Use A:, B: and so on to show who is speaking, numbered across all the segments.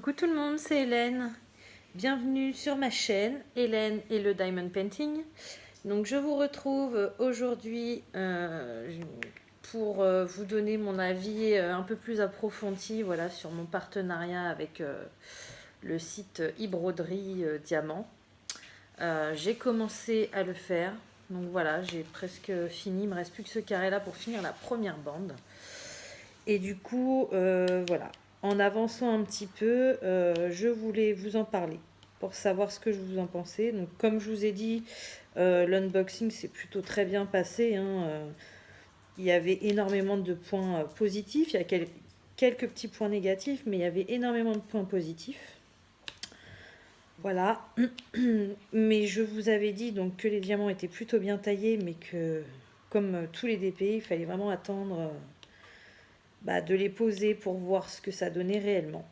A: Coucou tout le monde, c'est Hélène. Bienvenue sur ma chaîne, Hélène et le Diamond Painting. Donc je vous retrouve aujourd'hui pour vous donner mon avis un peu plus approfondi, voilà, sur mon partenariat avec le site e-broderie Diamant. J'ai commencé à le faire, donc voilà, j'ai presque fini, il me reste plus que ce carré là pour finir la première bande. Et du coup, voilà, en avançant un petit peu, je voulais vous en parler pour savoir ce que vous en pensez. Donc, comme je vous ai dit, l'unboxing s'est plutôt très bien passé, hein. Il y avait énormément de points positifs. Il y a quelques petits points négatifs, mais il y avait énormément de points positifs. Voilà. Mais je vous avais dit donc que les diamants étaient plutôt bien taillés, mais que, comme tous les DP, il fallait vraiment attendre de les poser pour voir ce que ça donnait réellement.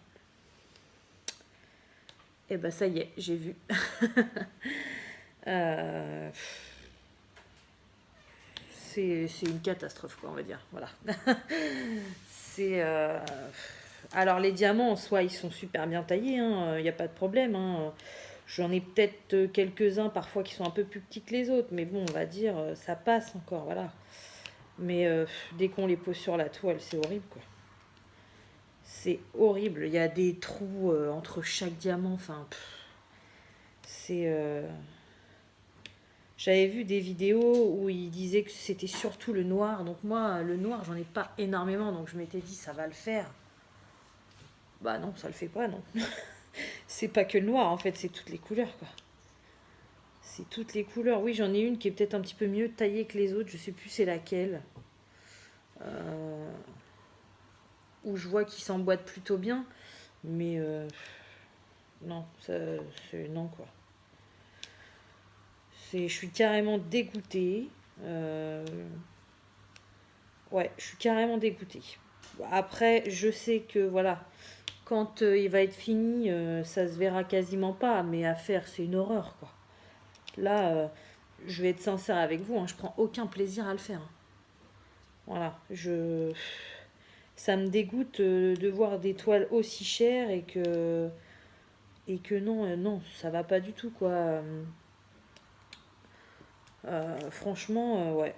A: Et ça y est, j'ai vu. C'est une catastrophe, quoi, on va dire. Voilà. C'est alors les diamants en soi, ils sont super bien taillés, hein, il n'y a pas de problème, hein. J'en ai peut-être quelques-uns parfois qui sont un peu plus petits que les autres, mais bon, on va dire, ça passe encore, voilà. Mais dès qu'on les pose sur la toile, c'est horrible, quoi. C'est horrible. Il y a des trous entre chaque diamant. Enfin, c'est. J'avais vu des vidéos où ils disaient que c'était surtout le noir. Donc moi, le noir, j'en ai pas énormément. Donc je m'étais dit, ça va le faire. Bah non, ça le fait pas, non. C'est pas que le noir, en fait, c'est toutes les couleurs, quoi. C'est toutes les couleurs. Oui, j'en ai une qui est peut-être un petit peu mieux taillée que les autres. Je sais plus c'est laquelle. Où je vois qu'il s'emboîte plutôt bien. Mais non, c'est non, quoi. Je suis carrément dégoûtée. Ouais, je suis carrément dégoûtée. Après, je sais que voilà, quand il va être fini, ça se verra quasiment pas. Mais à faire, c'est une horreur, quoi. Là, je vais être sincère avec vous, hein, je prends aucun plaisir à le faire, hein. Voilà, ça me dégoûte de voir des toiles aussi chères et que non, non, ça va pas du tout, quoi. Franchement, ouais.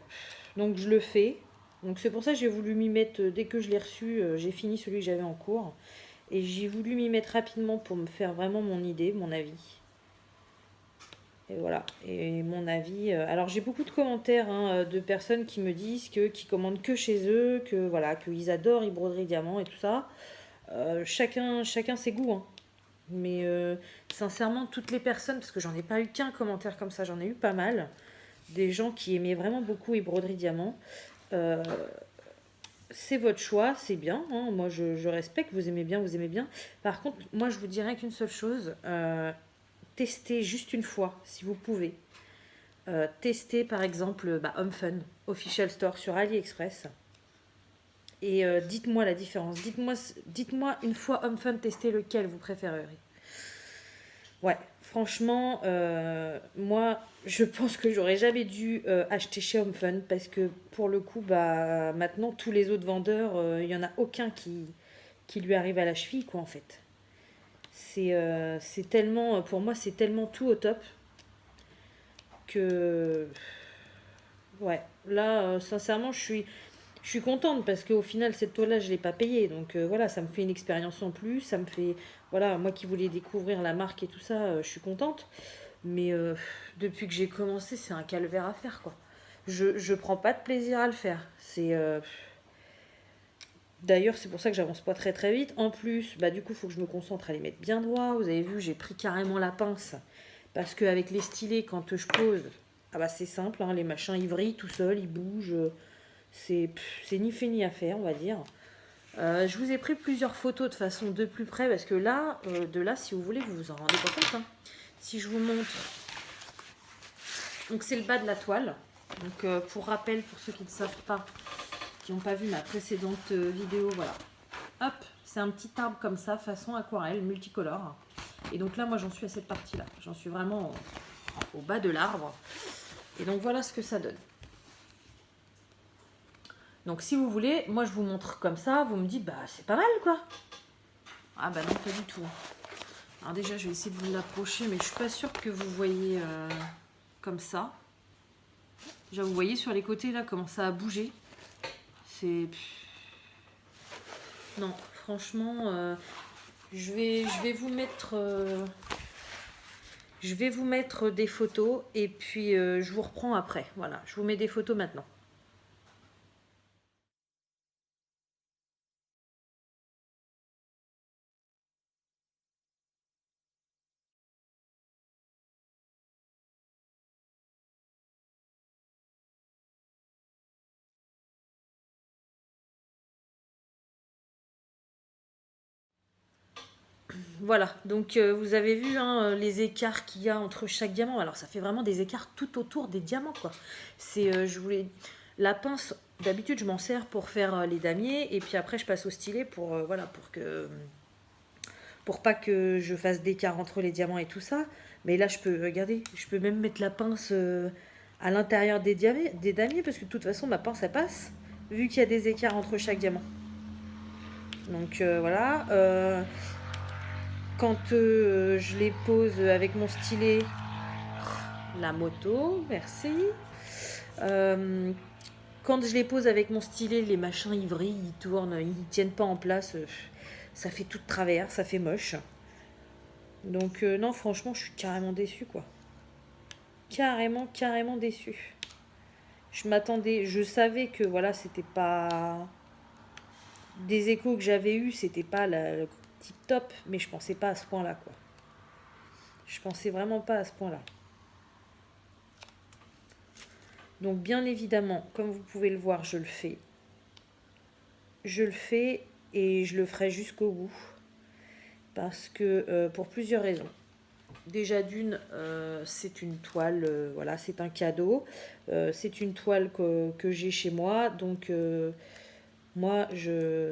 A: Donc je le fais. Donc c'est pour ça que j'ai voulu m'y mettre dès que je l'ai reçu. J'ai fini celui que j'avais en cours. Et j'ai voulu m'y mettre rapidement pour me faire vraiment mon idée, mon avis. Et voilà. Et mon avis. Alors j'ai beaucoup de commentaires, hein, de personnes qui me disent qui commandent que chez eux, que voilà, qu'ils adorent e-broderie diamant et tout ça. Chacun ses goûts, hein. Mais sincèrement, toutes les personnes, parce que j'en ai pas eu qu'un commentaire comme ça, j'en ai eu pas mal. Des gens qui aimaient vraiment beaucoup les broderies diamants. C'est votre choix, c'est bien, hein. Moi je respecte, vous aimez bien, vous aimez bien. Par contre, moi je vous dirais qu'une seule chose, testez juste une fois si vous pouvez. Testez par exemple Home Fun Official Store sur AliExpress. Et dites-moi la différence. Dites-moi une fois Home Fun, testez lequel vous préférerez. Ouais, franchement, moi, je pense que j'aurais jamais dû acheter chez Home Fun parce que pour le coup, maintenant, tous les autres vendeurs, il n'y en a aucun qui lui arrive à la cheville, quoi, en fait. C'est tellement, pour moi, c'est tellement tout au top que, ouais, là, sincèrement, je suis contente parce qu'au final, cette toile-là, je ne l'ai pas payée. Donc voilà, ça me fait une expérience en plus. Ça me fait. Voilà, moi qui voulais découvrir la marque et tout ça, je suis contente. Mais depuis que j'ai commencé, c'est un calvaire à faire, quoi. Je prends pas de plaisir à le faire. D'ailleurs, c'est pour ça que j'avance pas très très vite. En plus, du coup, il faut que je me concentre à les mettre bien droit. Vous avez vu, j'ai pris carrément la pince. Parce qu'avec les stylés, quand je pose, c'est simple, hein, les machins ils vrillent tout seuls, ils bougent. C'est ni fait ni à faire, on va dire. Je vous ai pris plusieurs photos de façon de plus près parce que là, si vous voulez, vous vous en rendez pas compte, hein. Si je vous montre, donc c'est le bas de la toile. Donc pour rappel, pour ceux qui ne savent pas, qui n'ont pas vu ma précédente vidéo, voilà. Hop, c'est un petit arbre comme ça, façon aquarelle, multicolore. Et donc là, moi, j'en suis à cette partie-là. J'en suis vraiment au bas de l'arbre. Et donc voilà ce que ça donne. Donc si vous voulez, moi je vous montre comme ça, vous me dites, c'est pas mal, quoi. Ah bah non, pas du tout. Alors déjà, je vais essayer de vous l'approcher, mais je suis pas sûre que vous voyez comme ça. Déjà, vous voyez sur les côtés, là, comment ça a bougé. C'est... Non, franchement, je vais vous mettre... je vais vous mettre des photos et puis je vous reprends après. Voilà, je vous mets des photos maintenant. Voilà, donc vous avez vu hein, les écarts qu'il y a entre chaque diamant. Alors ça fait vraiment des écarts tout autour des diamants quoi. C'est, je voulais la pince. D'habitude je m'en sers pour faire les damiers et puis après je passe au stylet pour voilà pour pas que je fasse d'écart entre les diamants et tout ça. Mais là je peux regardez, je peux même mettre la pince à l'intérieur des damiers parce que de toute façon ma pince elle passe vu qu'il y a des écarts entre chaque diamant. Donc voilà. Quand je les pose avec mon stylet, la moto, merci. Quand je les pose avec mon stylet, les machins ils vrillent, ils tournent, ils tiennent pas en place. Ça fait tout de travers, ça fait moche. Donc non, franchement, je suis carrément déçue quoi. Carrément déçue. Je m'attendais, je savais que voilà, c'était pas des échos que j'avais eus, c'était pas le tip top, mais je pensais pas à ce point-là quoi. Je pensais vraiment pas à ce point-là. Donc bien évidemment, comme vous pouvez le voir, je le fais. Je le fais et je le ferai jusqu'au bout. Parce que pour plusieurs raisons. Déjà d'une, c'est une toile, voilà, c'est un cadeau. C'est une toile que j'ai chez moi. Donc moi,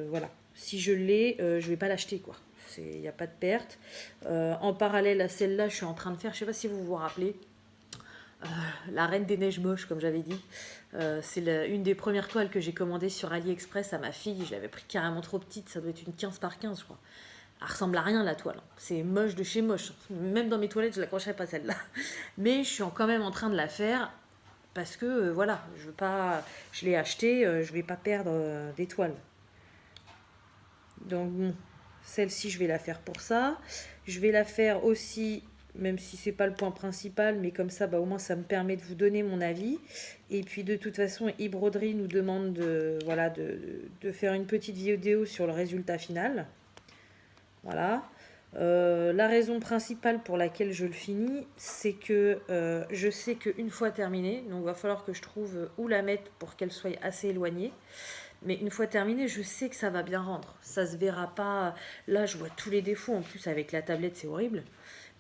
A: voilà, si je l'ai, je vais pas l'acheter quoi. Il n'y a pas de perte. En parallèle à celle-là, je suis en train de faire, je sais pas si vous vous rappelez, la Reine des Neiges Moches, comme j'avais dit. C'est une des premières toiles que j'ai commandées sur AliExpress à ma fille. Je l'avais pris carrément trop petite, ça doit être une 15 par 15, je crois. Elle ressemble à rien, la toile. C'est moche de chez moche. Même dans mes toilettes, je ne l'accrocherai pas celle-là. Mais je suis quand même en train de la faire parce que, voilà, je veux pas... Je l'ai achetée, je vais pas perdre des toiles. Donc bon, celle-ci, je vais la faire pour ça. Je vais la faire aussi même si c'est pas le point principal, mais comme ça, bah, au moins ça me permet de vous donner mon avis. Et puis de toute façon, eBroderie nous demande voilà, de faire une petite vidéo sur le résultat final. Voilà. La raison principale pour laquelle je le finis, c'est que je sais qu'une fois terminée, donc il va falloir que je trouve où la mettre pour qu'elle soit assez éloignée. Mais une fois terminée, je sais que ça va bien rendre. Ça se verra pas. Là, je vois tous les défauts. En plus, avec la tablette, c'est horrible.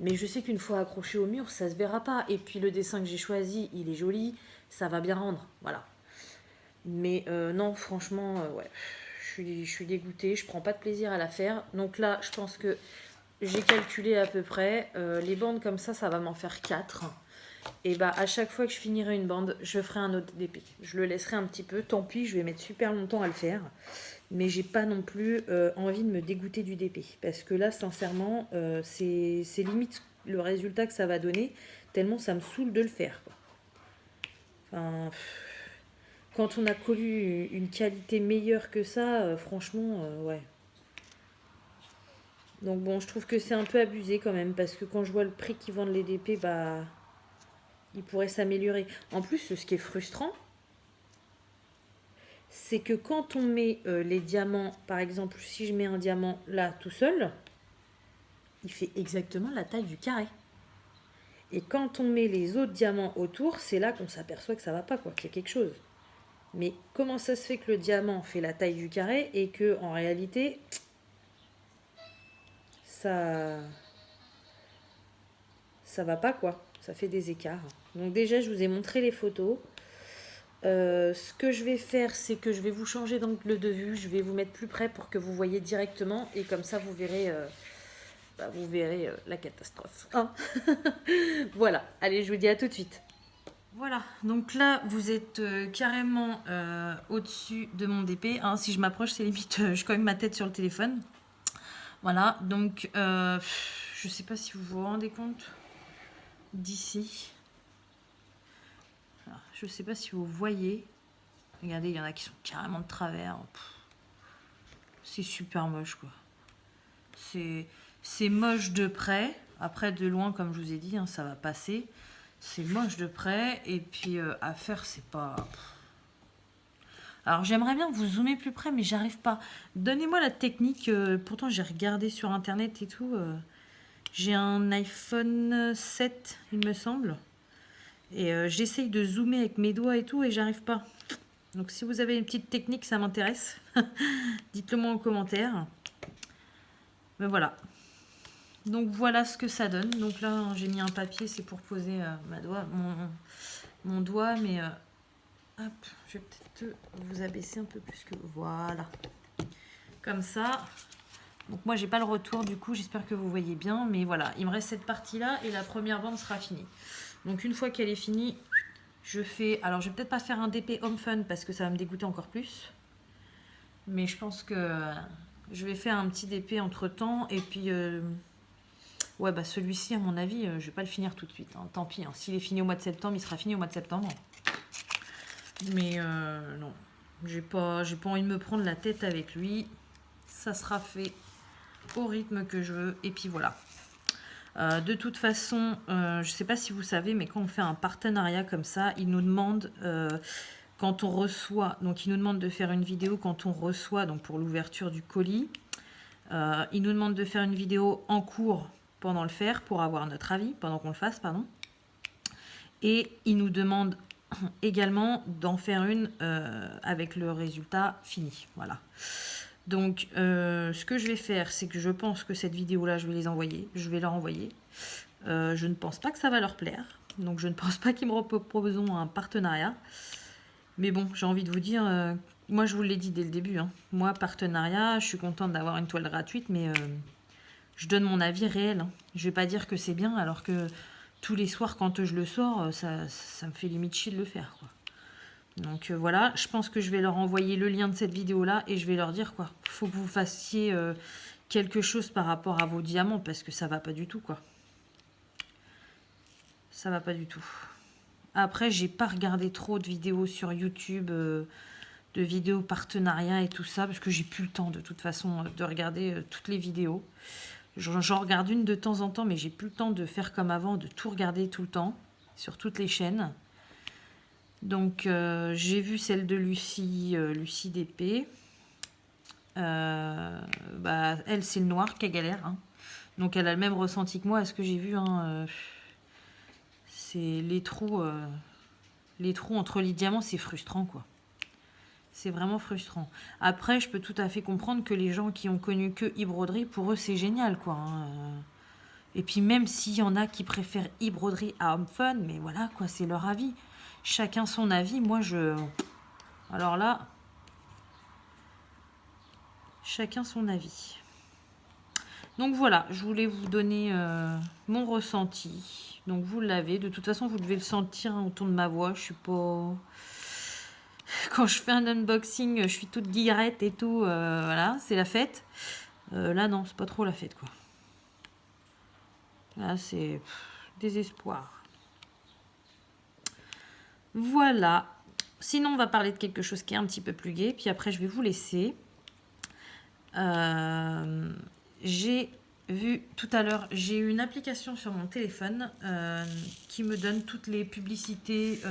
A: Mais je sais qu'une fois accroché au mur, ça se verra pas. Et puis le dessin que j'ai choisi, il est joli. Ça va bien rendre. Voilà. Mais non, franchement, ouais. Je suis dégoûtée. Je prends pas de plaisir à la faire. Donc là, je pense que j'ai calculé à peu près. Les bandes comme ça va m'en faire 4. Et bah à chaque fois que je finirai une bande, je ferai un autre DP. Je le laisserai un petit peu, tant pis, je vais mettre super longtemps à le faire. Mais j'ai pas non plus envie de me dégoûter du DP. Parce que là, sincèrement, c'est limite le résultat que ça va donner, tellement ça me saoule de le faire, quoi. Enfin, quand on a connu une qualité meilleure que ça, franchement, ouais. Donc bon, je trouve que c'est un peu abusé quand même, parce que quand je vois le prix qu'ils vendent les DP, bah... il pourrait s'améliorer. En plus, ce qui est frustrant, c'est que quand on met les diamants, par exemple, si je mets un diamant là tout seul, il fait exactement la taille du carré. Et quand on met les autres diamants autour, c'est là qu'on s'aperçoit que ça va pas, quoi, qu'il y a quelque chose. Mais comment ça se fait que le diamant fait la taille du carré et que en réalité, ça va pas, quoi. Ça fait des écarts. Donc déjà, je vous ai montré les photos. Ce que je vais faire, c'est que je vais vous changer d'angle de vue. Je vais vous mettre plus près pour que vous voyez directement. Et comme ça, vous verrez, la catastrophe. Hein. Voilà. Allez, je vous dis à tout de suite. Voilà. Donc là, vous êtes carrément au-dessus de mon DP. Hein. Si je m'approche, c'est limite, je cogne ma tête sur le téléphone. Voilà, donc je sais pas si vous vous rendez compte d'ici. Je sais pas si vous voyez. Regardez, il y en a qui sont carrément de travers. C'est super moche, quoi. C'est moche de près. Après, de loin, comme je vous ai dit, hein, ça va passer. C'est moche de près. Et puis, à faire, c'est pas... Alors, j'aimerais bien vous zoomer plus près, mais j'arrive pas. Donnez-moi la technique. Pourtant, j'ai regardé sur Internet et tout. J'ai un iPhone 7, il me semble. Et j'essaye de zoomer avec mes doigts et tout, et j'arrive pas. Donc, si vous avez une petite technique, ça m'intéresse. Dites-le moi en commentaire. Mais voilà. Donc, voilà ce que ça donne. Donc là, j'ai mis un papier, c'est pour poser mon doigt. Mais hop, je vais peut-être vous abaisser un peu plus que... Voilà. Comme ça. Donc moi, j'ai pas le retour, du coup, j'espère que vous voyez bien. Mais voilà, il me reste cette partie-là et la première bande sera finie. Donc, une fois qu'elle est finie, je fais... Alors, je vais peut-être pas faire un DP Home Fun parce que ça va me dégoûter encore plus. Mais je pense que je vais faire un petit DP entre-temps. Et puis, ouais, bah celui-ci, à mon avis, je vais pas le finir tout de suite. Hein. Tant pis, hein. S'il est fini au mois de septembre, il sera fini au mois de septembre. Mais non, j'ai pas envie de me prendre la tête avec lui. Ça sera fait au rythme que je veux. Et puis voilà. De toute façon, je sais pas si vous savez, mais quand on fait un partenariat comme ça, il nous demande... quand on reçoit, donc il nous demande de faire une vidéo quand on reçoit, donc pour l'ouverture du colis. Il nous demande de faire une vidéo en cours pendant le faire pour avoir notre avis, pendant qu'on le fasse, pardon. Et il nous demande également d'en faire une avec le résultat fini. Voilà. Donc, ce que je vais faire, c'est que je pense que cette vidéo-là, je vais les envoyer. Je vais leur envoyer. Je ne pense pas que ça va leur plaire. Donc, je ne pense pas qu'ils me proposeront un partenariat. Mais bon, j'ai envie de vous dire, moi je vous l'ai dit dès le début, hein, moi partenariat, je suis contente d'avoir une toile gratuite, mais je donne mon avis réel. Hein. Je vais pas dire que c'est bien, alors que tous les soirs quand je le sors, ça me fait limite chier de le faire, quoi. Donc voilà, je pense que je vais leur envoyer le lien de cette vidéo-là et je vais leur dire, quoi, faut que vous fassiez quelque chose par rapport à vos diamants, parce que ça va pas du tout, quoi. Ça va pas du tout. Après, j'ai pas regardé trop de vidéos sur YouTube, de vidéos partenariats et tout ça, parce que j'ai plus le temps de toute façon de regarder toutes les vidéos. J'en regarde une de temps en temps, mais j'ai plus le temps de faire comme avant, de tout regarder tout le temps, sur toutes les chaînes. Donc, j'ai vu celle de Lucie, Lucie DP. Bah, elle, c'est le noir qui galère. Hein. Donc, elle a le même ressenti que moi. À ce que j'ai vu, hein, c'est les trous entre les diamants, c'est frustrant, quoi. C'est vraiment frustrant. Après, je peux tout à fait comprendre que les gens qui ont connu que e-broderie, pour eux, c'est génial, quoi. Hein. Et puis, même s'il y en a qui préfèrent e-broderie à Home Fun, mais voilà, quoi, c'est leur avis. Chacun son avis. Moi, alors là, chacun son avis. Donc voilà, je voulais vous donner mon ressenti. Donc vous l'avez. De toute façon, vous devez le sentir autour de ma voix. Je suis pas... Quand je fais un unboxing, je suis toute guillerette et tout. Voilà, c'est la fête. Là, non, c'est pas trop la fête, quoi. Là, c'est désespoir. Voilà. Sinon, on va parler de quelque chose qui est un petit peu plus gai. Puis après, je vais vous laisser. J'ai vu tout à l'heure, j'ai une application sur mon téléphone qui me donne toutes les publicités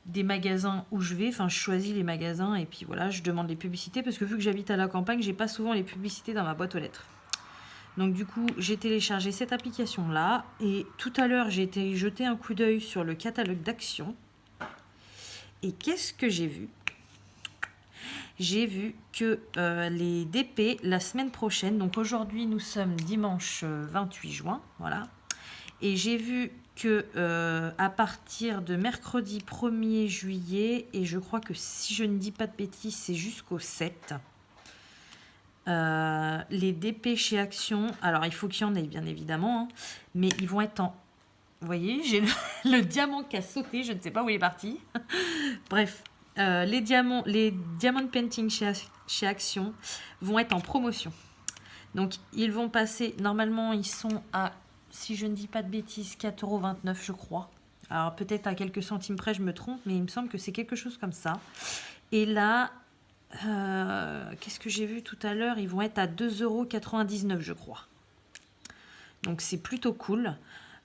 A: des magasins où je vais. Enfin, je choisis les magasins et puis voilà, je demande les publicités parce que vu que j'habite à la campagne, j'ai pas souvent les publicités dans ma boîte aux lettres. Donc du coup, j'ai téléchargé cette application-là et tout à l'heure, j'ai été jeter un coup d'œil sur le catalogue d'Action. Et qu'est-ce que j'ai vu ? J'ai vu que les DP, la semaine prochaine, donc aujourd'hui nous sommes dimanche 28 juin, voilà, et j'ai vu que à partir de mercredi 1er juillet, et je crois que si je ne dis pas de bêtises, c'est jusqu'au 7, les DP chez Action, alors il faut qu'il y en ait bien évidemment, hein, mais ils vont être en... Vous voyez, j'ai le diamant qui a sauté, je ne sais pas où il est parti. Bref. Les diamants painting chez Action vont être en promotion. Donc, ils vont passer, normalement, ils sont à, si je ne dis pas de bêtises, 4,29 € je crois. Alors, peut-être à quelques centimes près, je me trompe, mais il me semble que c'est quelque chose comme ça. Et là, qu'est-ce que j'ai vu tout à l'heure? Ils vont être à 2,99 € je crois. Donc, c'est plutôt cool.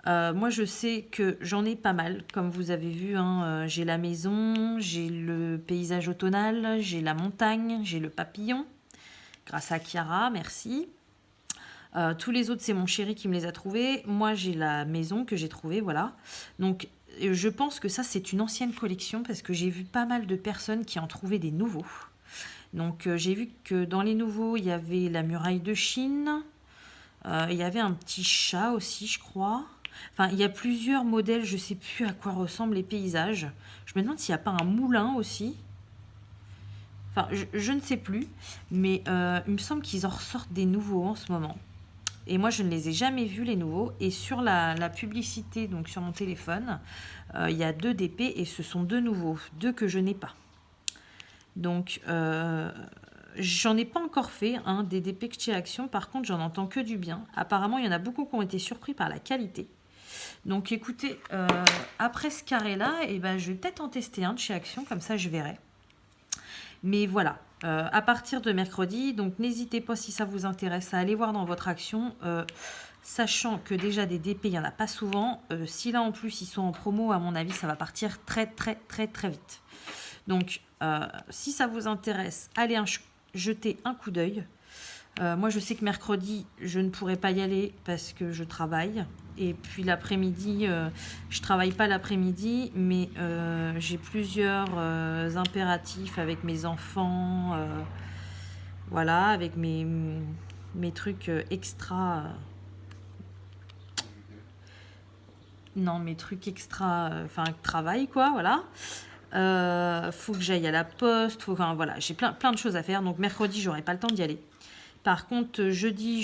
A: Moi, je sais que j'en ai pas mal, comme vous avez vu, hein, j'ai la maison, j'ai le paysage automnal, j'ai la montagne, j'ai le papillon, grâce à Chiara, merci. Tous les autres, c'est mon chéri qui me les a trouvés. Moi, j'ai la maison que j'ai trouvée, voilà. Donc, je pense que ça, c'est une ancienne collection, parce que j'ai vu pas mal de personnes qui en trouvaient des nouveaux. Donc, j'ai vu que dans les nouveaux, il y avait la muraille de Chine, il y avait un petit chat aussi, je crois. Enfin, il y a plusieurs modèles, je ne sais plus à quoi ressemblent les paysages. Je me demande s'il n'y a pas un moulin aussi. Enfin, je ne sais plus, mais il me semble qu'ils en ressortent des nouveaux en ce moment. Et moi, je ne les ai jamais vus, les nouveaux. Et sur la publicité, donc sur mon téléphone, il y a 2 DP et ce sont 2 nouveaux, 2 que je n'ai pas. Donc, j'en ai pas encore fait, hein, des DP que chez Action. Par contre, j'en entends que du bien. Apparemment, il y en a beaucoup qui ont été surpris par la qualité. Donc écoutez, après ce carré-là, eh ben, je vais peut-être en tester un de chez Action, comme ça je verrai. Mais voilà, à partir de mercredi, donc n'hésitez pas si ça vous intéresse à aller voir dans votre Action, sachant que déjà des DP, il n'y en a pas souvent. Si là en plus ils sont en promo, à mon avis, ça va partir très très très très vite. Donc si ça vous intéresse, allez jeter un coup d'œil. Moi, je sais que mercredi, je ne pourrai pas y aller parce que je travaille. Et puis l'après-midi, je travaille pas l'après-midi, mais j'ai plusieurs impératifs avec mes enfants. Voilà, avec mes trucs extra. Non, mes trucs extra. Enfin, travail, quoi, voilà. Faut que j'aille à la poste. Enfin, voilà, j'ai plein de choses à faire. Donc mercredi, j'aurai pas le temps d'y aller. Par contre, jeudi,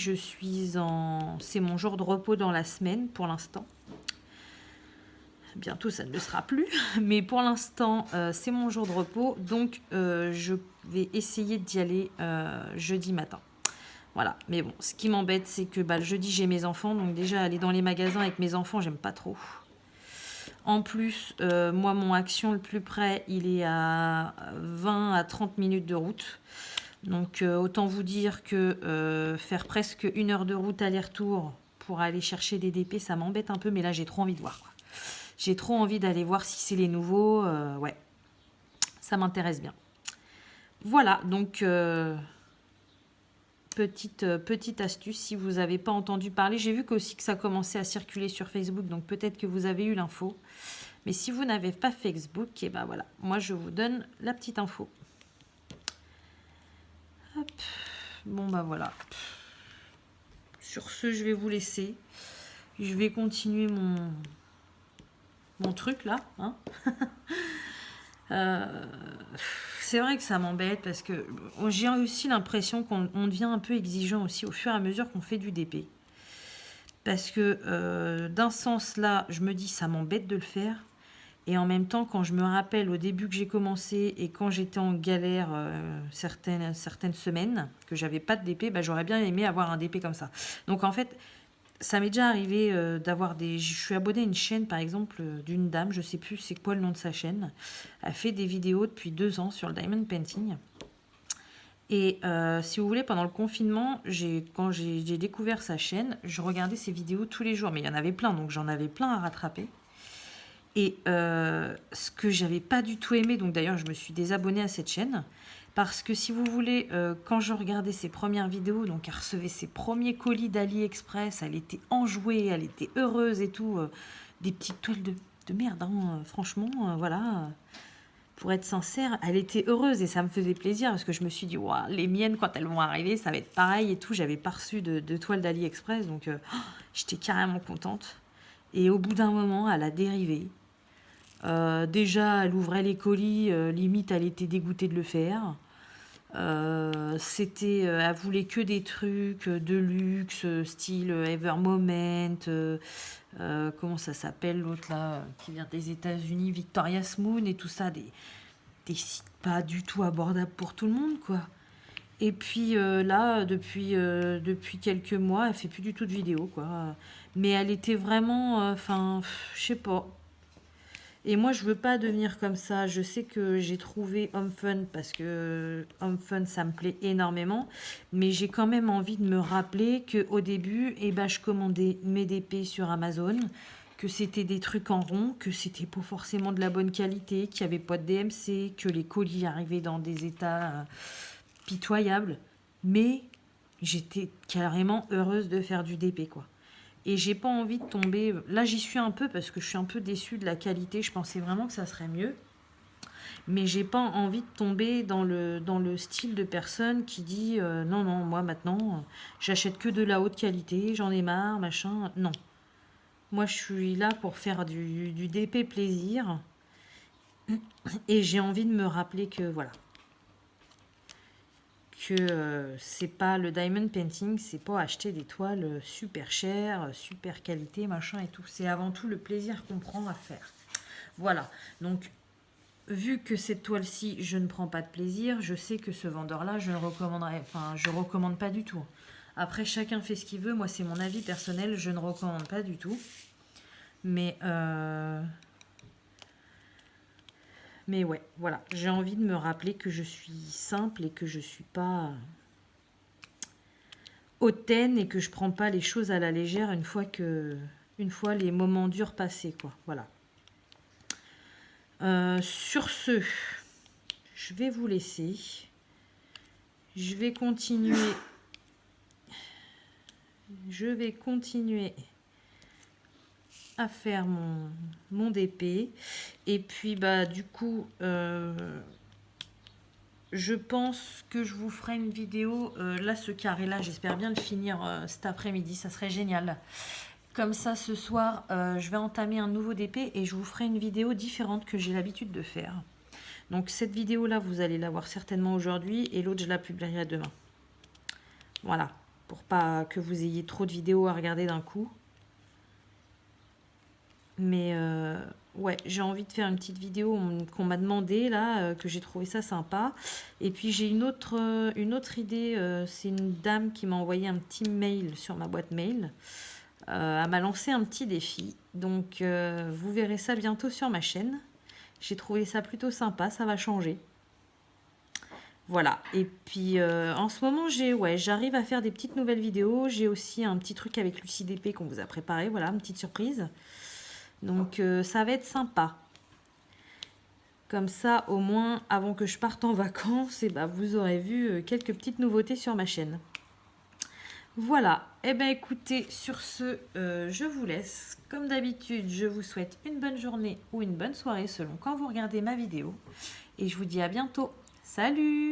A: c'est mon jour de repos dans la semaine pour l'instant. Bientôt, ça ne le sera plus. Mais pour l'instant, c'est mon jour de repos. Donc, je vais essayer d'y aller jeudi matin. Voilà. Mais bon, ce qui m'embête, c'est que le jeudi, j'ai mes enfants. Donc déjà, aller dans les magasins avec mes enfants, j'aime pas trop. En plus, moi, mon Action le plus près, il est à 20 à 30 minutes de route. Donc autant vous dire que faire presque 1 heure de route aller-retour pour aller chercher des DP, ça m'embête un peu, mais là j'ai trop envie de voir, quoi. J'ai trop envie d'aller voir si c'est les nouveaux, ouais, ça m'intéresse bien. Voilà, donc petite astuce, si vous n'avez pas entendu parler, j'ai vu aussi que ça commençait à circuler sur Facebook, donc peut-être que vous avez eu l'info. Mais si vous n'avez pas Facebook, et ben voilà, moi je vous donne la petite info. Hop. Bon bah voilà. Sur ce, je vais vous laisser. Je vais continuer mon truc là. Hein. C'est vrai que ça m'embête parce que j'ai aussi l'impression qu'on devient un peu exigeant aussi au fur et à mesure qu'on fait du DP. Parce que d'un sens là, je me dis ça m'embête de le faire. Et en même temps, quand je me rappelle au début que j'ai commencé et quand j'étais en galère certaines semaines, que j'avais pas de DP, j'aurais bien aimé avoir un DP comme ça. Donc en fait, ça m'est déjà arrivé d'avoir des... Je suis abonnée à une chaîne, par exemple, d'une dame, je sais plus c'est quoi le nom de sa chaîne. Elle fait des vidéos depuis 2 ans sur le diamond painting. Et si vous voulez, pendant le confinement, quand j'ai découvert sa chaîne, je regardais ses vidéos tous les jours. Mais il y en avait plein, donc j'en avais plein à rattraper. Et ce que j'avais pas du tout aimé, donc d'ailleurs je me suis désabonnée à cette chaîne, parce que si vous voulez, quand je regardais ses premières vidéos, donc elle recevait ses premiers colis d'AliExpress, elle était enjouée, elle était heureuse et tout, des petites toiles de merde, hein, franchement, voilà, pour être sincère, elle était heureuse et ça me faisait plaisir, parce que je me suis dit, wow, les miennes quand elles vont arriver, ça va être pareil et tout, j'avais pas reçu de toiles d'AliExpress, donc j'étais carrément contente. Et au bout d'un moment, elle a dérivé. Déjà, elle ouvrait les colis, limite, elle était dégoûtée de le faire. Elle voulait que des trucs de luxe, style Ever Moment, comment ça s'appelle l'autre là, qui vient des États-Unis, Victoria's Moon et tout ça, des sites pas du tout abordables pour tout le monde, quoi. Et puis là, depuis quelques mois, elle fait plus du tout de vidéos, quoi. Mais elle était vraiment, enfin, je sais pas. Et moi, je veux pas devenir comme ça. Je sais que j'ai trouvé Home Fun parce que Home Fun, ça me plaît énormément. Mais j'ai quand même envie de me rappeler qu'au début, eh ben, je commandais mes DP sur Amazon, que c'était des trucs en rond, que c'était pas forcément de la bonne qualité, qu'il n'y avait pas de DMC, que les colis arrivaient dans des états pitoyables. Mais j'étais carrément heureuse de faire du DP, quoi. Et j'ai pas envie de tomber. Là, j'y suis un peu parce que je suis un peu déçue de la qualité. Je pensais vraiment que ça serait mieux. Mais j'ai pas envie de tomber dans le style de personne qui dit non, non, moi maintenant, j'achète que de la haute qualité, j'en ai marre, machin. Non. Moi, je suis là pour faire du DP plaisir. Et j'ai envie de me rappeler que voilà. Que c'est pas le diamond painting, c'est pas acheter des toiles super chères, super qualité, machin et tout. C'est avant tout le plaisir qu'on prend à faire. Voilà. Donc, vu que cette toile-ci, je ne prends pas de plaisir, je sais que ce vendeur-là, je ne recommanderais, enfin, je recommande pas du tout. Après, chacun fait ce qu'il veut. Moi, c'est mon avis personnel, je ne recommande pas du tout. Mais ouais, voilà. J'ai envie de me rappeler que je suis simple et que je suis pas hautaine et que je prends pas les choses à la légère une fois les moments durs passés, quoi. Voilà. Sur ce, je vais vous laisser. Je vais continuer. À faire mon DP. Et puis, bah, du coup, je pense que je vous ferai une vidéo. Là, ce carré-là, j'espère bien le finir cet après-midi. Ça serait génial. Comme ça, ce soir, je vais entamer un nouveau DP et je vous ferai une vidéo différente que j'ai l'habitude de faire. Donc, cette vidéo-là, vous allez la voir certainement aujourd'hui et l'autre, je la publierai demain. Voilà, pour pas que vous ayez trop de vidéos à regarder d'un coup. Mais ouais, j'ai envie de faire une petite vidéo qu'on m'a demandé là, que j'ai trouvé ça sympa. Et puis j'ai une autre idée, c'est une dame qui m'a envoyé un petit mail sur ma boîte mail. Elle m'a lancé un petit défi. Donc vous verrez ça bientôt sur ma chaîne. J'ai trouvé ça plutôt sympa, ça va changer. Voilà, et puis en ce moment, j'arrive à faire des petites nouvelles vidéos. J'ai aussi un petit truc avec Lucie DP qu'on vous a préparé, voilà, une petite surprise. Donc ça va être sympa. Comme ça, au moins, avant que je parte en vacances, et bah, vous aurez vu quelques petites nouveautés sur ma chaîne. Voilà, et bien écoutez, sur ce, je vous laisse. Comme d'habitude, je vous souhaite une bonne journée ou une bonne soirée selon quand vous regardez ma vidéo. Et je vous dis à bientôt. Salut!